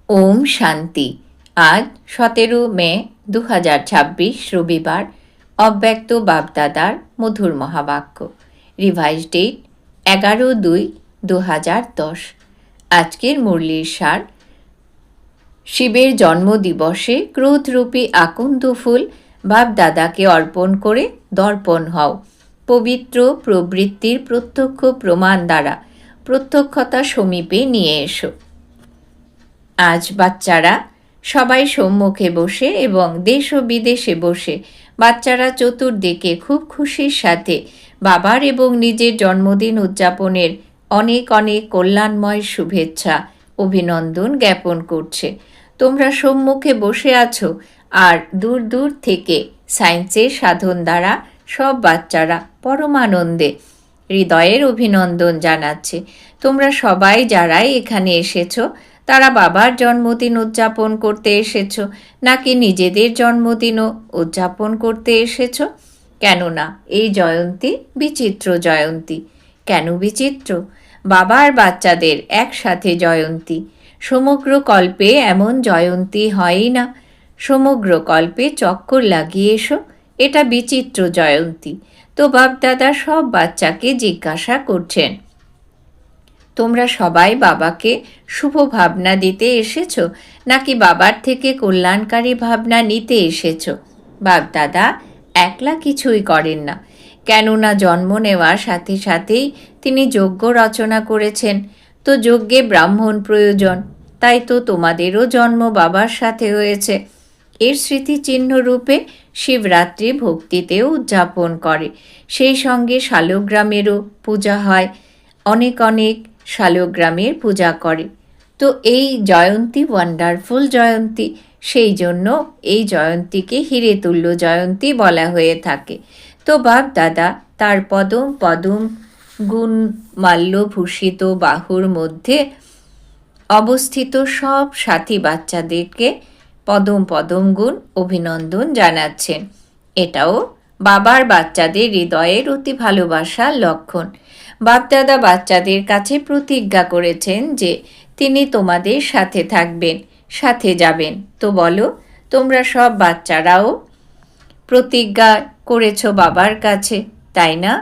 ওম শান্তি। আজ 17 মে 2026 রবিবার। অব্যক্ত বাপদাদার মধুর মহাবাক্য। Revise date 11/2/2010। আজকের মুরলির সার: শিবের জন্মদিবসে ক্রোধরূপী আকন্দ ফুল বাপদাদাকে অর্পণ করে দর্পণ হও। পবিত্র প্রবৃত্তির প্রত্যক্ষ প্রমাণ দ্বারা প্রত্যক্ষতা সমীপে নিয়ে এসো। আজ বাচ্চারা সবাই সম্মুখে বসে এবং দেশ ও বিদেশে বসে বাচ্চারা চতুর্দিকে খুব খুশির সাথে বাবার এবং নিজের জন্মদিন উদযাপনের অনেক অনেক কল্যাণময় শুভেচ্ছা অভিনন্দন জ্ঞাপন করছে। তোমরা সম্মুখে বসে আছো আর দূর দূর থেকে সায়েন্সের সাধন দ্বারা সব বাচ্চারা পরমানন্দে হৃদয়ের অভিনন্দন জানাচ্ছে। তোমরা সবাই যারাই এখানে এসেছো তারা বাবার জন্মদিন উদযাপন করতে এসেছো নাকি নিজেদের জন্মদিনও উদযাপন করতে এসেছো? কেননা এই জয়ন্তী বিচিত্র জয়ন্তী। কেন বিচিত্র? বাবার বাচ্চাদের একসাথে জয়ন্তী। সমগ্র কল্পে এমন জয়ন্তী হয়ই না। সমগ্র কল্পে চক্কর লাগিয়ে এসো, এটা বিচিত্র জয়ন্তী। তো বাপদাদা সব বাচ্চাকে জিজ্ঞাসা করছেন, তোমরা সবাই বাবাকে শুভ ভাবনা দিতে এসেছো নাকি বাবার থেকে কল্যাণকারী ভাবনা নিতে এসেছো? বাপদাদা একলা কিছুই করেন না, কেননা জন্ম নেওয়ার সাথে সাথেই তিনি যজ্ঞ রচনা করেছেন। তো যজ্ঞে ব্রাহ্মণ প্রয়োজন, তাই তো তোমাদেরও জন্ম বাবার সাথে হয়েছে। এর স্মৃতিচিহ্ন রূপে শিবরাত্রি ভক্তিতেও উদযাপন করে। সেই সঙ্গে শালগ্রামেরও পূজা হয়, অনেক অনেক শালগ্রামের পূজা করে। তো এই জয়ন্তী ওয়ান্ডারফুল জয়ন্তী, সেই জন্য এই জয়ন্তীকে হিরেতুল্য জয়ন্তী বলা হয়ে থাকে। তো বাপ দাদা তার পদম পদম গুণ মাল্যভূষিত বাহুর মধ্যে অবস্থিত সব সাথী বাচ্চাদেরকে পদম পদম গুণ অভিনন্দন জানাচ্ছেন। এটাও বাবার বাচ্চাদের হৃদয়ের অতি ভালোবাসার লক্ষণ। বাপদাদা বাচ্চাদের কাছে প্রতিজ্ঞা করেছেন যে তিনি তোমাদের সাথে থাকবেন, সাথে যাবেন। তো বলো, তোমরা সব বাচ্চারাও প্রতিজ্ঞা করেছো বাবার কাছে, তাই না?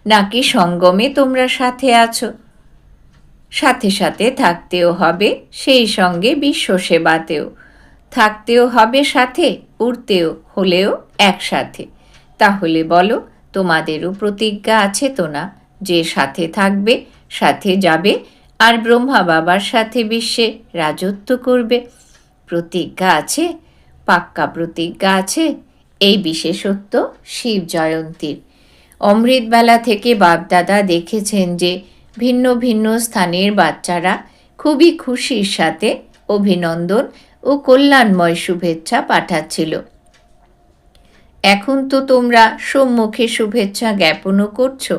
নাকি সঙ্গমে তোমরা সাথে আছো? সাথে সাথে থাকতেও হবে, সেই সঙ্গে বিশ্ব সেবাতেও থাকতেও হবে, সাথে উড়তেও হলেও একসাথে। তাহলে বলো, তোমাদেরও প্রতিজ্ঞা আছে তো না যে সাথে থাকবে, সাথে যাবে আর ব্রহ্মা বাবার সাথে বিশ্বে রাজত্ব করবে? প্রতিজ্ঞা আছে, পাক্কা প্রতিজ্ঞা আছে। এই বিশেষত্ব শিব জয়ন্তীর। অমৃতবেলা থেকে বাপদাদা দেখেছেন যে ভিন্ন ভিন্ন স্থানের বাচ্চারা খুবই খুশির সাথে অভিনন্দন ও কল্যাণময় শুভেচ্ছা পাঠাচ্ছিল। এখন তো তোমরা সম্মুখে শুভেচ্ছা জ্ঞাপনও করছো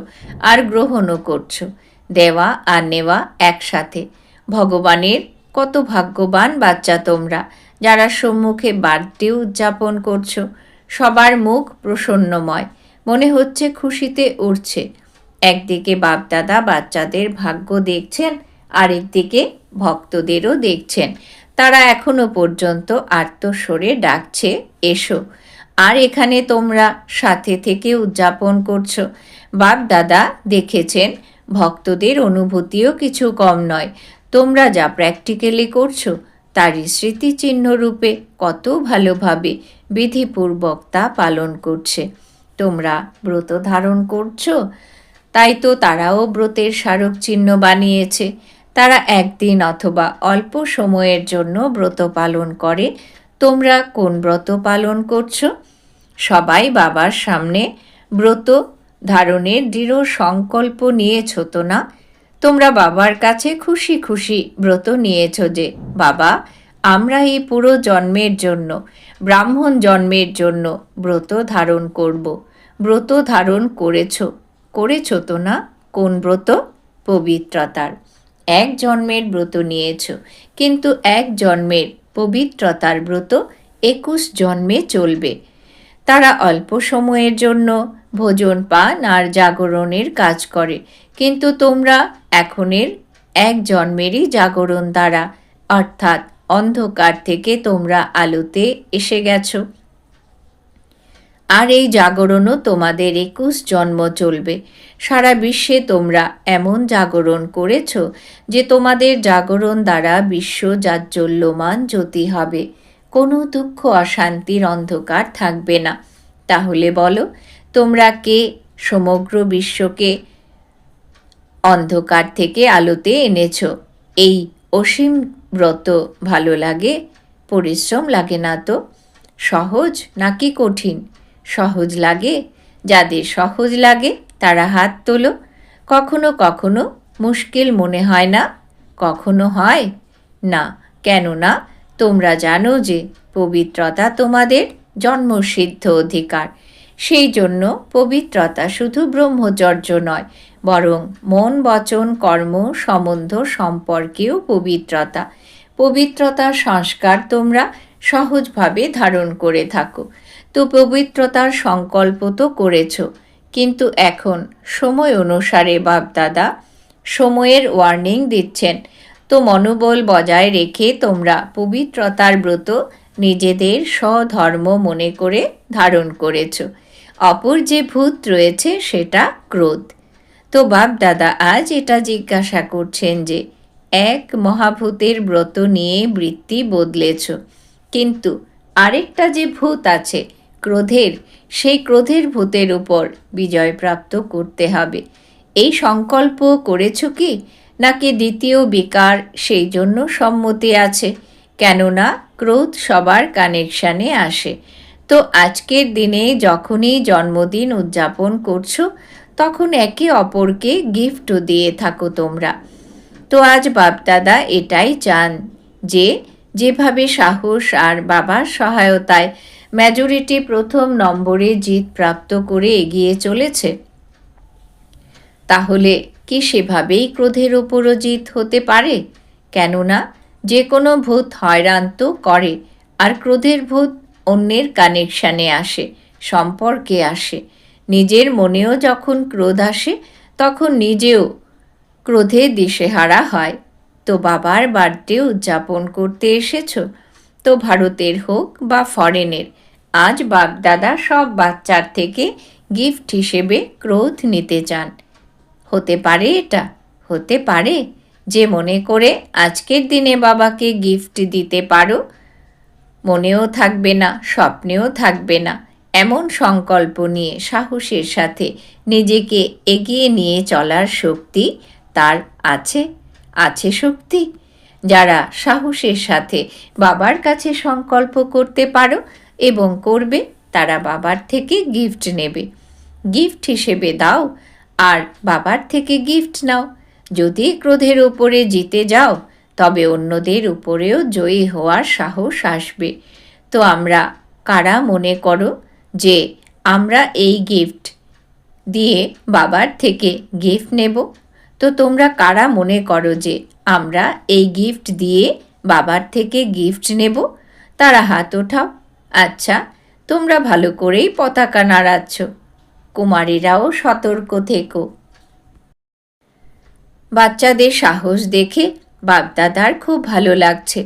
আর গ্রহণও করছো, দেওয়া আর নেওয়া একসাথে। ভগবানের কত ভাগ্যবান বাচ্চা তোমরা, যারা সম্মুখে বার্থডে উদযাপন করছো। সবার মুখ প্রসন্নময়, মনে হচ্ছে খুশিতে উঠছে। একদিকে বাপদাদা বাচ্চাদের ভাগ্য দেখছেন, আরেকদিকে ভক্তদেরও দেখছেন। তারা এখনো পর্যন্ত আর্তস্বরে ডাকছে, এসো। আর এখানে তোমরা সাথে থেকে উদযাপন করছো। বাপদাদা দেখেছেন ভক্তদের অনুভূতিও কিছু কম নয়। তোমরা যা প্র্যাকটিক্যালি করছো তারই স্মৃতিচিহ্ন রূপে কত ভালোভাবে বিধিপূর্বক তা পালন করছে। তোমরা ব্রত ধারণ করছো, তাই তো তারাও ব্রতের স্মারক চিহ্ন বানিয়েছে। তারা একদিন অথবা অল্প সময়ের জন্য ব্রত পালন করে। তোমরা কোন ব্রত পালন করছো? সবাই বাবার সামনে ব্রত ধারণের দৃঢ় সংকল্প নিয়েছ তো না? তোমরা বাবার কাছে খুশি খুশি ব্রত নিয়েছ যে বাবা, আমরা এই পুরো জন্মের জন্য, ব্রাহ্মণ জন্মের জন্য ব্রত ধারণ করব। ব্রত ধারণ করেছ তো না? কোন ব্রত? পবিত্রতার। এক জন্মের ব্রত নিয়েছ, কিন্তু এক জন্মের পবিত্রতার ব্রত 21 জন্মে চলবে। তারা অল্প সময়ের জন্য ভোজন পান আর জাগরণের কাজ করে, কিন্তু তোমরা এখনের এক জন্মেরই জাগরণ দ্বারা, অর্থাৎ অন্ধকার থেকে তোমরা আলোতে এসে গেছো। আর এই জাগরণও তোমাদের 21 জন্ম চলবে। সারা বিশ্বে তোমরা এমন জাগরণ করেছ যে তোমাদের জাগরণ দ্বারা বিশ্ব জাজ্জল্যমান জ্যোতি হবে। কোনো দুঃখ অশান্তির অন্ধকার থাকবে না। তাহলে বলো, তোমরা কে সমগ্র বিশ্বকে অন্ধকার থেকে আলোতে এনেছ? এই অসীম ব্রত ভালো লাগে? পরিশ্রম লাগে না তো? সহজ নাকি কঠিন? সহজ লাগে? যাদের সহজ লাগে তারা হাত তোলো। কখনো কখনো মুশকিল মনে হয় না? কখনো হয় না। কেন না? তোমরা জানো যে পবিত্রতা তোমাদের জন্মসিদ্ধ অধিকার। সেই জন্য পবিত্রতা শুধু ব্রহ্মচর্য নয়, বরং মন, বচন, কর্ম, সম্বন্ধ সম্পর্কেও পবিত্রতা। পবিত্রতার সংস্কার তোমরা সহজভাবে ধারণ করে থাকো। তো পবিত্রতার সংকল্প তো করেছ, কিন্তু এখন সময় অনুসারে বাপদাদা সময়ের ওয়ার্নিং দিচ্ছেন। তো মনোবল বজায় রেখে তোমরা পবিত্রতার ব্রত নিজেদের স্বধর্ম মনে করে ধারণ করেছ। অপর যে ভূত রয়েছে সেটা ক্রোধ। তো বাপদাদা আজ এটা জিজ্ঞাসা করছেন যে এক মহাভূতের ব্রত নিয়ে বৃত্তি বদলেছ, কিন্তু আরেকটা যে ভূত আছে ক্রোধের, সেই ক্রোধের ভূতের উপর বিজয় প্রাপ্ত করতে হবে। এই সংকল্প করেছ কি? নাকি দ্বিতীয় বিকার সেই জন্য সম্মতি আছে? কেননা ক্রোধ সবার কানেকশানে আসে। তো আজকের দিনে যখনই জন্মদিন উদযাপন করছো, তখন একে অপরকে গিফটও দিয়ে থাকো তোমরা। তো আজ বাপদাদা এটাই চান যে যেভাবে সাহস আর বাবার সহায়তায় মেজরিটি প্রথম নম্বরে জিত প্রাপ্ত করে এগিয়ে চলেছে, তাহলে কি সেভাবেই ক্রোধের ওপরও জিত হতে পারে? কেননা যে কোনো ভূত হয়রান তো করে, আর ক্রোধের ভূত অন্যের কানেকশানে আসে, সম্পর্কে আসে। নিজের মনেও যখন ক্রোধ আসে তখন নিজেও ক্রোধে দিশেহারা হয়। তো বাবার বার্থডে উদযাপন করতে এসেছ, তো ভারতের হোক বা ফরেনের, আজ বাপদাদা সব বাচ্চার থেকে গিফট হিসেবে ক্রোধ নিতে চান। হতে পারে এটা? হতে পারে যে মনে করে আজকের দিনে বাবাকে গিফট দিতে পারো, মনেও থাকবে না, স্বপ্নেও থাকবে না, এমন সংকল্প নিয়ে সাহসের সাথে নিজেকে এগিয়ে নিয়ে চলার শক্তি তার আছে? আছে শক্তি? যারা সাহসের সাথে বাবার কাছে সংকল্প করতে পারো এবং করবে, তারা বাবার থেকে গিফট নেবে। গিফট হিসেবে দাও আর বাবার থেকে গিফট নাও। যদি ক্রোধের উপরে জিতে যাও, তবে অন্যদের উপরেও জয়ী হওয়ার সাহস আসবে। তো আমরা কারা মনে করো যে আমরা এই গিফট দিয়ে বাবার থেকে গিফট নেব? তো তোমরা কারা মনে করো যে আমরা এই গিফট দিয়ে বাবার থেকে গিফট নেব? তারা হাত ওঠাও। আচ্ছা, তোমরা ভালো করেই পতাকা নাড়াচ্ছ। কুমারীরাও সতর্ক থেকো। বাচ্চাদের সাহস দেখে বাপদাদার খুব ভালো লাগছে।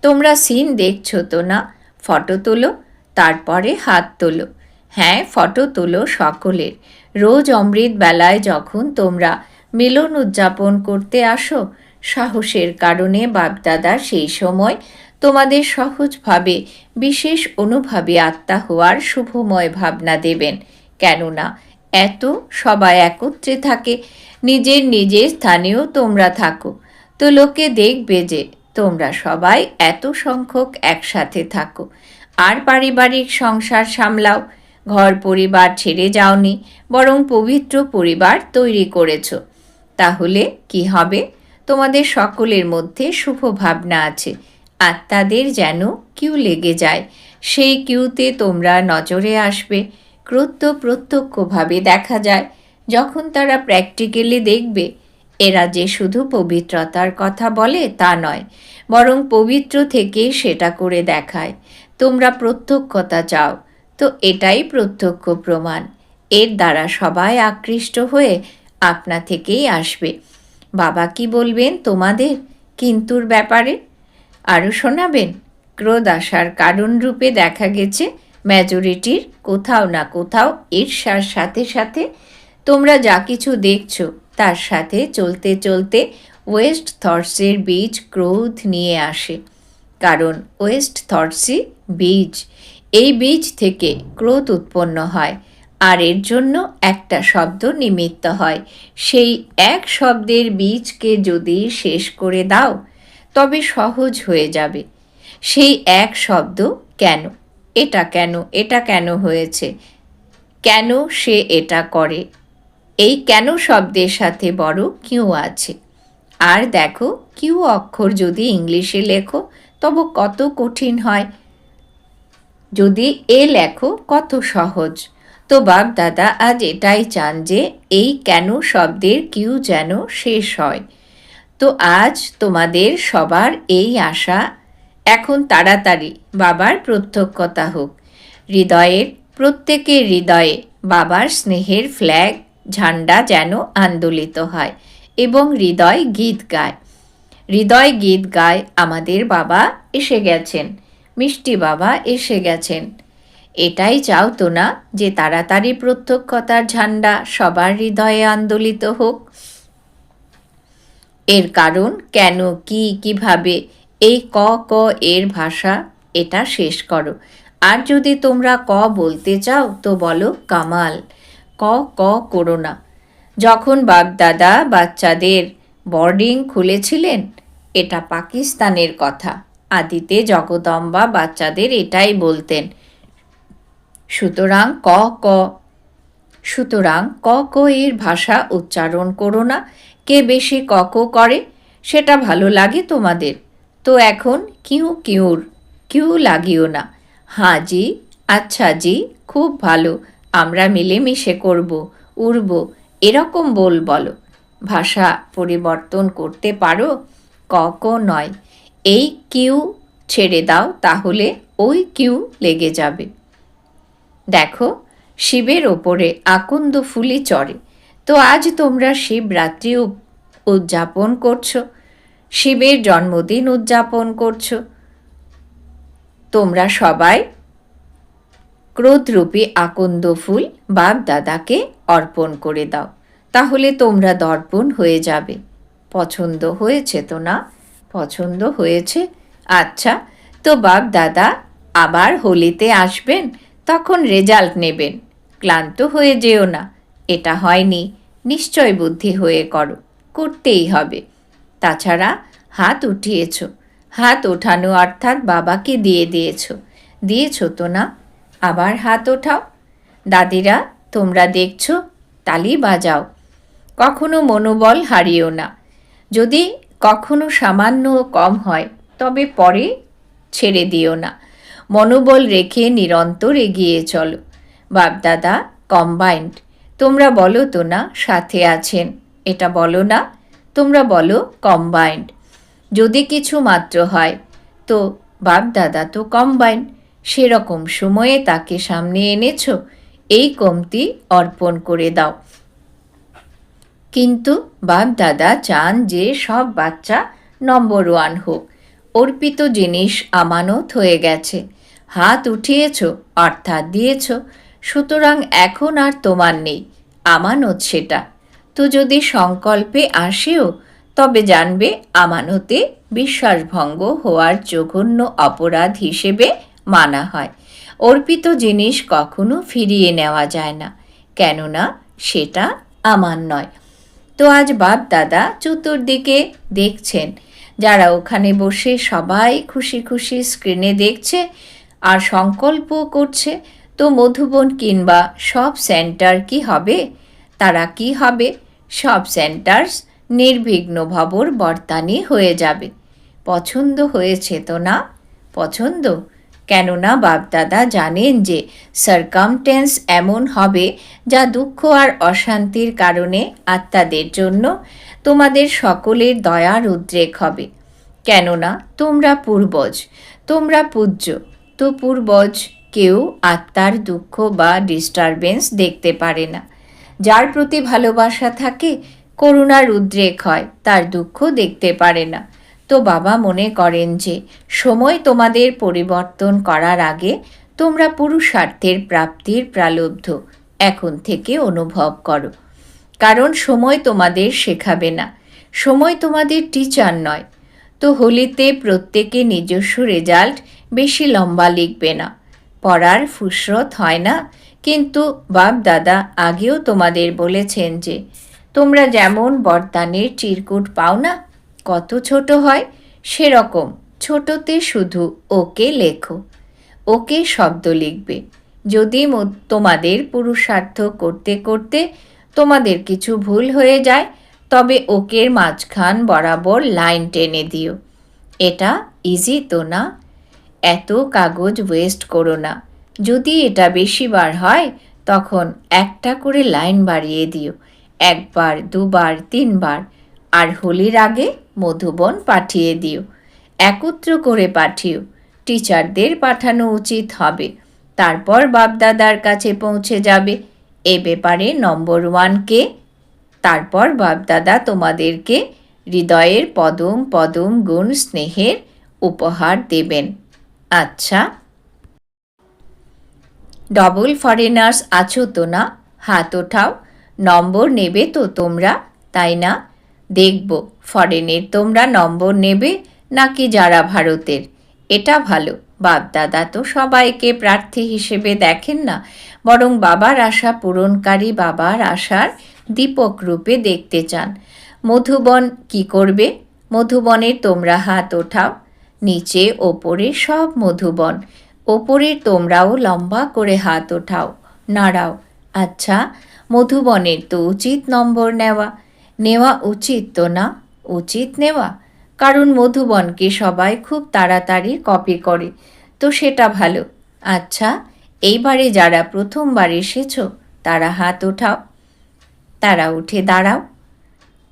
তোমরা সিন দেখছো তো না? ফটো তোলো, তারপরে হাত তোলো। হ্যাঁ, ফটো তোলো সকলের। রোজ অমৃত বেলায় যখন তোমরা মিলন উদযাপন করতে আসো, সাহসের কারণে বাপদাদা সেই সময় তোমাদের সহজভাবে বিশেষ অনুভাবে আত্মা হওয়ার শুভময় ভাবনা দেবেন। কেননা এত সবাই একত্রে থাকে, নিজের নিজের স্থানেও তোমরা থাকো, তো লোকে দেখবে যে তোমরা সবাই এত সংখ্যক একসাথে থাকো। আর পারিবারিক সংসার সামলাও, ঘর পরিবার ছেড়ে যাওনি, বরং পবিত্র পরিবার তৈরি করেছ। তাহলে কি হবে? তোমাদের সকলের মধ্যে শুভ ভাবনা আছে। আত্মাদের যেন কিউ লেগে যায়, সেই কিউতে তোমরা নজরে আসবে। ক্রোধ তো প্রত্যক্ষভাবে দেখা যায়। যখন তারা প্র্যাকটিক্যালি দেখবে এরা যে শুধু পবিত্রতার কথা বলে তা নয়, বরং পবিত্র থেকে সেটা করে দেখায়। তোমরা প্রত্যক্ষতা চাও, তো এটাই প্রত্যক্ষ প্রমাণ। এর দ্বারা সবাই আকৃষ্ট হয়ে আপনা থেকেই আসবে। বাবা কি বলবেন তোমাদের কিন্তুর ব্যাপারে? আরও শোনাবেন? ক্রোধ আসার কারণ রূপে দেখা গেছে মেজরিটির কোথাও না কোথাও ঈর্ষার সাথে সাথে তোমরা যা কিছু দেখছো তার সাথে চলতে চলতে ওয়েস্ট থটসের বীজ ক্রোধ নিয়ে আসে। কারণ ওয়েস্ট থটসই বীজ। এই বীজ থেকে ক্রোধ উৎপন্ন হয়, আর এর জন্য একটা শব্দ নিমিত্ত হয়। সেই এক শব্দের বীজকে যদি শেষ করে দাও তবে সহজ হয়ে যাবে। সেই এক শব্দ কেন, এটা কেন, এটা কেন হয়েছে, কেন সে এটা করে, এই কেন শব্দের সাথে বড় কিউ আছে। আর দেখো, কিউ অক্ষর যদি ইংলিশে লেখো তবে কত কঠিন হয়, যদি এ লেখো কত সহজ। তো বাপ দাদা আজ এটাই চান যে এই কেন শব্দের কিউ যেন শেষ হয়। তো আজ তোমাদের সবার এই আশা, এখন তাড়াতাড়ি বাবার প্রত্যক্ষতা হোক। হৃদয়ের, প্রত্যেকের হৃদয়ে বাবার স্নেহের ফ্ল্যাগ ঝান্ডা যেন আন্দোলিত হয় এবং হৃদয় গীত গায়। হৃদয় গীত গায়, আমাদের বাবা এসে গেছেন, মিষ্টি বাবা এসে গেছেন। এটাই চাও তো না যে তাড়াতাড়ি প্রত্যক্ষতার ঝান্ডা সবার হৃদয়ে আন্দোলিত হোক? এর কারণ, কেন, কি, কিভাবে, এই ক ক এর ভাষা, এটা শেষ করো। আর যদি তোমরা ক বলতে চাও তো বলো কামাল। ক ক করো না। যখন বাপদাদা বাচ্চাদের বোর্ডিং খুলেছিলেন, এটা পাকিস্তানের কথা, আদিতে জগদম্বা বাচ্চাদের এটাই বলতেন। সুতরাং ক ক এর ভাষা উচ্চারণ করো না। কে বেশি ক ক করে সেটা ভালো লাগে তোমাদের, তো এখন কিউ লাগিও না। হ্যাঁ জি, আচ্ছা জি, খুব ভালো, আমরা মিলেমিশে করব, উড়ব, এরকম বলো। ভাষা পরিবর্তন করতে পারো, ক ক নয়। এই কিউ ছেড়ে দাও, তাহলে ওই কিউ লেগে যাবে। দেখো, শিবের ওপরে আকন্দ ফুলি চড়ে। তো আজ তোমরা শিবরাত্রি উদযাপন করছো, শিবের জন্মদিন উদযাপন করছো। তোমরা সবাই ক্রোধরূপী আকন্দ ফুল বাপ দাদাকে অর্পণ করে দাও, তাহলে তোমরা দর্পণ হয়ে যাবে। পছন্দ হয়েছে তো না? পছন্দ হয়েছে? আচ্ছা, তো বাপ দাদা আবার হোলিতে আসবেন, তখন রেজাল্ট নেবেন। ক্লান্ত হয়ে যেও না, এটা হয়নি নিশ্চয় বুদ্ধি হয়ে করো, করতেই হবে। তাছাড়া হাত উঠিয়েছ, হাত ওঠানো অর্থাৎ বাবাকে দিয়েছ তো না? আবার হাত ওঠাও। দাদিরা, তোমরা দেখছো, তালি বাজাও। কখনো মনোবল হারিও না। যদি কখনো সামান্য কম হয় তবে পরে ছেড়ে দিও না। মনোবল রেখে নিরন্তর এগিয়ে চলো। বাপদাদা কম্বাইন্ড, তোমরা বলো তো না সাথে আছেন, এটা বলো না? তোমরা বলো কম্বাইন্ড। যদি কিছু মাত্র হয় তো বাপদাদা তো কম্বাইন্ড, সেরকম সময়ে তাকে সামনে এনেছ, এই কমতি অর্পণ করে দাও। কিন্তু বাপদাদা চান যে সব বাচ্চা নম্বর 1 হোক। অর্পিত জিনিস আমানত হয়ে গেছে, হাত উঠিয়েছ অর্থাৎ দিয়েছ, সুতরাং এখন আর তোমার নেই, আমানত সেটা। তো যদি সংকল্পে আসেও তবে জানবে আমানতে বিশ্বাসভঙ্গ হওয়ার জঘন্য অপরাধ হিসেবে মানা হয়। অর্পিত জিনিস কখনো ফিরিয়ে নেওয়া যায় না, কেননা সেটা আমার নয়। তো আজ বাপ দাদা চতুর্দিকে দেখছেন, যারা ওখানে বসে সবাই খুশি খুশি স্ক্রিনে দেখছে আর সংকল্প করছে। তো মধুবন কিংবা সব সেন্টার কি হবে? তারা কি হবে? সব সেন্টার্স নির্বিঘ্ন ভবর বর্তানি হয়ে যাবে। পছন্দ হয়েছে তো না? পছন্দ? কেননা বাপদাদা জানেন যে সারকামটেন্স এমন হবে যা দুঃখ আর অশান্তির কারণে আত্মাদের জন্য তোমাদের সকলের দয়ার উদ্রেক হবে। কেননা তোমরা পূর্বজ, তোমরা পূজ্য। তো পূর্বজ কেউ আত্মার দুঃখ বা ডিস্টারবেন্স দেখতে পারে না। যার প্রতি ভালোবাসা থাকে, করুণার উদ্রেক হয়, তার দুঃখ দেখতে পারে না। তো বাবা মনে করেন যে সময় তোমাদের পরিবর্তন করার আগে তোমরা পুরুষার্থের প্রাপ্তির প্রালব্ধ এখন থেকে অনুভব করো। কারণ সময় তোমাদের শেখাবে না, সময় তোমাদের টিচার নয়। তো হোলিতে প্রত্যেকে নিজস্ব রেজাল্ট বেশি লম্বা লিখবে না, পড়ার ফুসরত হয় না। কিন্তু বাপ দাদা আগেও তোমাদের বলেছেন যে তোমরা যেমন বরদানের চিরকুট পাও না, কত ছোট হয়, সেরকম ছোটতে শুধু ওকে লেখো। ওকে শব্দ লিখবে। যদি তোমাদের পুরুষার্থ করতে করতে তোমাদের কিছু ভুল হয়ে যায়, তবে ওকের মাঝখান বরাবর লাইন টেনে দিও। এটা ইজি তো না? এত কাগজ ওয়েস্ট করো না। যদি এটা বেশি বার হয় তখন একটা করে লাইন বাড়িয়ে দিও, একবার, দুবার, তিনবার। আর হোলির আগে মধুবন পাঠিয়ে দিও, একত্র করে পাঠিও। টিচারদের পাঠানো উচিত হবে, তারপর বাপদাদার কাছে পৌঁছে যাবে। এ ব্যাপারে নম্বর 1 কে? তারপর বাপদাদা তোমাদেরকে হৃদয়ের পদম পদম গুণ স্নেহের উপহার দেবেন। আচ্ছা, ডবল ফরেনার্স আছো তো না? হাত ওঠাও। নম্বর নেবে তো তোমরা, তাই না? দেখব ফরেনের তোমরা নম্বর নেবে নাকি যারা ভারতের। এটা ভালো, বাপদাদা তো সবাইকে প্রার্থী হিসেবে দেখেন না, বরং বাবার আশা পূরণকারী, বাবার আশার দীপক রূপে দেখতে চান। মধুবন কি করবে? মধুবনের তোমরা হাত ওঠাও। নিচে ওপরে সব মধুবন। ওপরের তোমরাও লম্বা করে হাত ওঠাও, নাড়াও। আচ্ছা, মধুবনের তো উচিত নম্বর নেওয়া। নেওয়া উচিত তো না? উচিত নেওয়া, কারণ মধুবনকে সবাই খুব তাড়াতাড়ি কপি করে, তো সেটা ভালো। আচ্ছা, এইবারে যারা প্রথমবার এসেছো তারা হাত ওঠাও। তারা উঠে দাঁড়াও।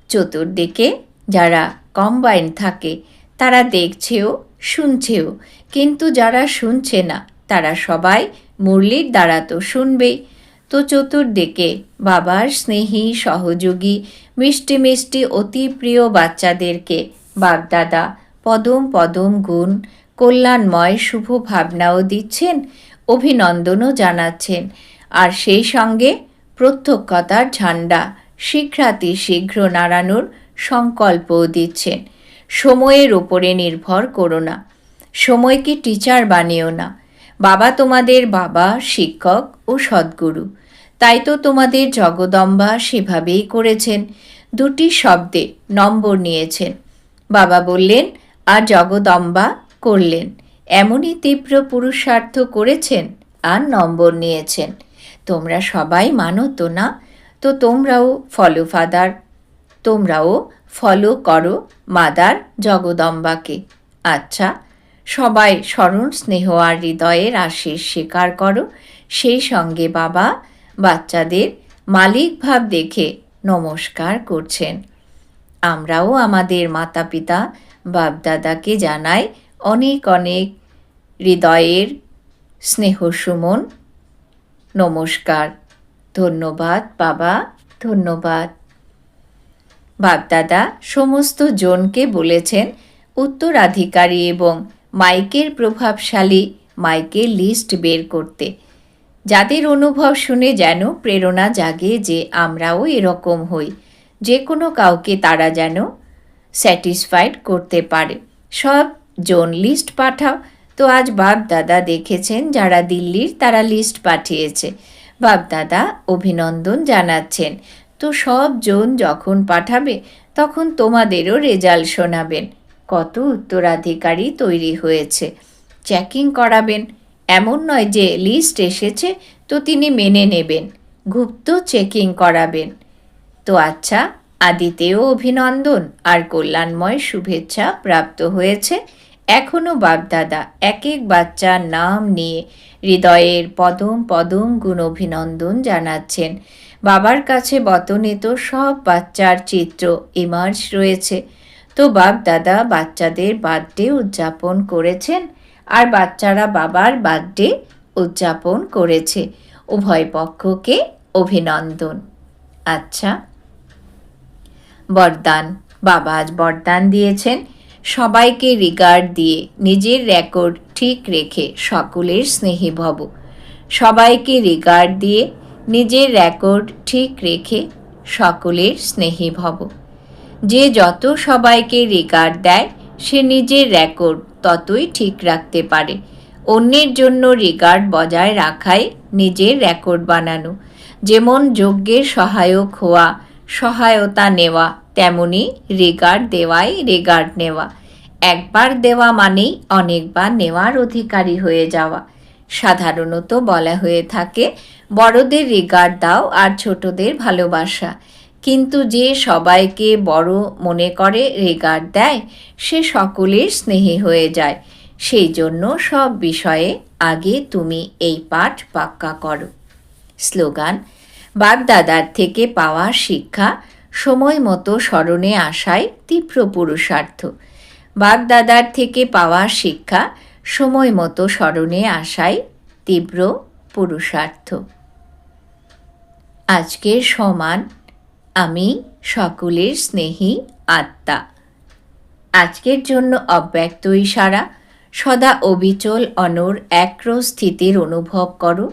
চতুর্দিকে যারা কম্বাইন থাকে তারা দেখছেও শুনছেও, কিন্তু যারা শুনছে না তারা সবাই মুরলির দ্বারা তো শুনবেই। তো চতুর্দিকে বাবার স্নেহী সহযোগী মিষ্টি মিষ্টি অতি প্রিয় বাচ্চাদেরকে বাপদাদা পদম পদম গুণ কল্যাণময় শুভ ভাবনাও দিচ্ছেন, অভিনন্দনও জানাচ্ছেন, আর সেই সঙ্গে প্রত্যক্ষতার ঝান্ডা শীঘ্রাতি শীঘ্র নাড়ানোর সংকল্পও দিচ্ছেন। সময়ের ওপরে নির্ভর করো না, সময়কে টিচার বানিও না। বাবা তোমাদের বাবা, শিক্ষক ও সদ্গুরু। তাই তো তোমাদের জগদম্বা সেভাবেই করেছেন, 2টি শব্দে নম্বর নিয়েছেন। বাবা বললেন আর জগদম্বা করলেন, এমনই তীব্র পুরুষার্থ করেছেন আর নম্বর নিয়েছেন। তোমরা সবাই মানো তো না? তো তোমরাও ফলো ফাদার, তোমরাও ফলো করো মাদার জগদম্বাকে। আচ্ছা, সবাই স্মরণ স্নেহ আর হৃদয়ের আশীষ স্বীকার করো। সেই সঙ্গে বাবা বাচ্চাদের মালিক ভাব দেখে নমস্কার করছেন। আমরাও আমাদের মাতা পিতা বাপদাদাকে জানাই অনেক অনেক হৃদয়ের স্নেহ সুমন নমস্কার। ধন্যবাদ বাবা, ধন্যবাদ। বাপদাদা সমস্ত জনকে বলেছেন উত্তরাধিকারী এবং মাইকের প্রভাবশালী মাইকের লিস্ট বের করতে, যাদের অনুভব শুনে যেন প্রেরণা জাগে যে আমরাও এরকম হই, যে কোনো কাউকে তারা যেন স্যাটিসফাইড করতে পারে। সব জন লিস্ট পাঠাও। তো আজ বাপদাদা দেখেছেন যারা দিল্লির তারা লিস্ট পাঠিয়েছে, বাপদাদা অভিনন্দন জানাচ্ছেন। তো সব জন যখন পাঠাবে তখন তোমাদেরও রেজাল্ট শোনাবেন, কত উত্তরাধিকারী তৈরি হয়েছে। চেকিং করাবেন, এমন নয় যে লিস্ট এসেছে তো তিনি মেনে নেবেন, গুপ্ত চেকিং করাবেন। তো আচ্ছা, আদিতেও অভিনন্দন আর কল্যাণময় শুভেচ্ছা প্রাপ্ত হয়েছে। এখনও বাপদাদা এক এক বাচ্চার নাম নিয়ে হৃদয়ের পদম পদম গুণ অভিনন্দন জানাচ্ছেন। বাবার কাছে বতনে তো সব বাচ্চার চিত্র ইমার্জ রয়েছে। তো বাপদাদা বাচ্চাদের বার্থডে উদযাপন করেছেন আর বাচ্চারা বাবার বার্থডে উদযাপন করেছে। উভয় পক্ষকে অভিনন্দন। আচ্ছা, বরদান। বাবা আজ বরদান দিয়েছেন সবাইকে রিগার্ড দিয়ে নিজের রেকর্ড ঠিক রেখে সকলের স্নেহী ভব। সবাইকে রিগার্ড দিয়ে নিজের রেকর্ড ঠিক রেখে সকলের স্নেহী ভব। যে যত সবাইকে রিগার্ড দেয় সে নিজের রেকর্ড ততই ঠিক রাখতে পারে। অন্যের জন্য রিগার্ড বজায় রাখাই নিজের রেকর্ড বানানো। যেমন যজ্ঞের সহায়ক হওয়া, সহায়তা নেওয়া, তেমনি রিগার্ড দেওয়াই রিগার্ড নেওয়া। একবার দেওয়া মানেই অনেকবার নেওয়ার অধিকারী হয়ে যাওয়া। সাধারণত বলা হয়ে থাকে, বড়দের রিগার্ড দাও আর ছোটদের ভালোবাসা। কিন্তু যে সবাইকে বড় মনে করে রিগার্ড দেয় সে সকলের স্নেহী হয়ে যায়। সেই জন্য সব বিষয়ে আগে তুমি এই পাঠ পাক্কা করো। স্লোগান: বাপ-দাদার থেকে পাওয়া শিক্ষা সময় মতো স্মরণে আসাই তীব্র পুরুষার্থ। বাপ-দাদার থেকে পাওয়া শিক্ষা সময় মতো স্মরণে আসাই তীব্র পুরুষার্থ। আজকের সমান: আমি সকলের স্নেহী আত্মা। আজকের জন্য অব্যক্ত ইশারা: সদা অবিচল অনড় একরস স্থিতির অনুভব করো।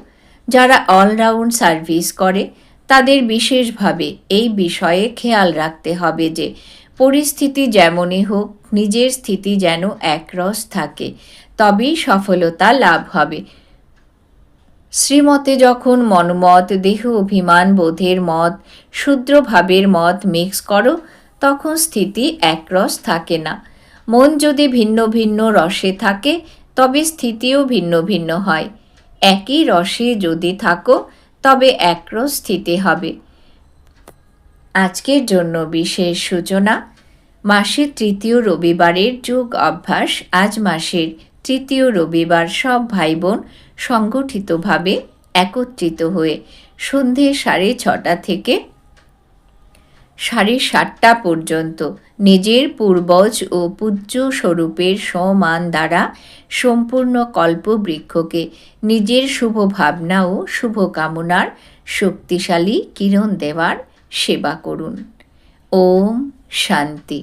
যারা অলরাউন্ড সার্ভিস করে তাদের বিশেষভাবে এই বিষয়ে খেয়াল রাখতে হবে যে পরিস্থিতি যেমনই হোক নিজের স্থিতি যেন একরস থাকে, তবেই সফলতা লাভ হবে। শ্রীমতে যখন মনমত, দেহ অভিমান বোধের মত, শূদ্রভাবের মত মিক্স করো তখন স্থিতি একরস থাকে না। মন যদি ভিন্ন ভিন্ন রসে থাকে তবে স্থিতিও ভিন্ন ভিন্ন হয়। একই রসে যদি থাকো তবে একরস স্থিতি হবে। আজকের জন্য বিশেষ সূচনা: মাসের তৃতীয় রবিবারের যোগ অভ্যাস। আজ মাসের তৃতীয় রবিবার সব ভাই বোন সংগঠিতভাবে একত্রিত হয়ে সন্ধে 6:30 থেকে 7:30 পর্যন্ত নিজের পূর্বজ ও পূজ্য স্বরূপের সমান দ্বারা সম্পূর্ণ কল্পবৃক্ষকে নিজের শুভ ভাবনা ও শুভকামনার শক্তিশালী কিরণ দেওয়ার সেবা করুন। ওম শান্তি।